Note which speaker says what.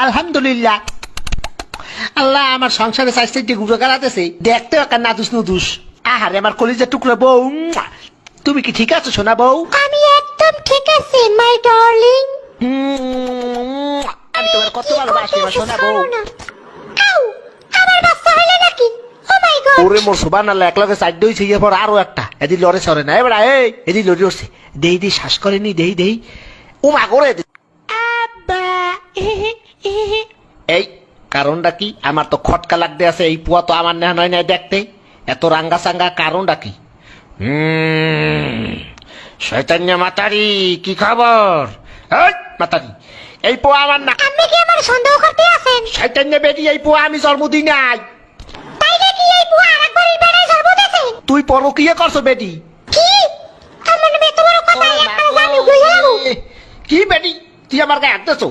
Speaker 1: আলহামদুলিল্লাহ। আল্লাহ আমার সংসারে চাইতে গুঁড়ো গাড়াতেছে, দেখতেও একটা নাদুস নুদুস। আহারে আমার কলিজার টুকরো বউ, তুমি কি ঠিক আছো সোনা বউ?
Speaker 2: আমি একদম ঠিক আছি মাই ডার্লিং।
Speaker 1: আমি তোমার কত ভালোবাসি আমার সোনা বউ।
Speaker 2: আউ, আমার বাচ্চা হইলো নাকি? ও মাই গড।
Speaker 1: ওরে মোর সুবহানাল্লাহ, এক লগে সাইড হইছে ইয়ে পর আরো একটা এদি লড়ে সরে না এবার এদি লড়ে উঠছে, দেই শ্বাস করেনি, দেই ও মা করে
Speaker 2: আব্বা
Speaker 1: এই কারণটা কি? আমার তো খটকা লাগতে আছে, এই পুয়া তো আমার নেহা নয় নাই দেখতে, এত রাঙ্গা সাঙ্গা কারণটা কি? শয়তান্যা মাতারি, কি খবর? এই মাতারি, এই পোয়া আমার না।
Speaker 2: আপনি কি আমার সন্দেহ করতে আছেন?
Speaker 1: শয়তান্যা বেটি, এই পোয়া আমি জন্মদিন নাই।
Speaker 2: তাই নাকি এই বুয়া আরেকবার বেড়ায় জন্ম দিয়েছে?
Speaker 1: তুই পরকীয়া করছো বেটি?
Speaker 2: কি? আমার মেয়ে তোমার কথা একটা জানি গইয়া লাগো।
Speaker 1: কি বেটি, তুই আমার গায়ে হাত দিছো?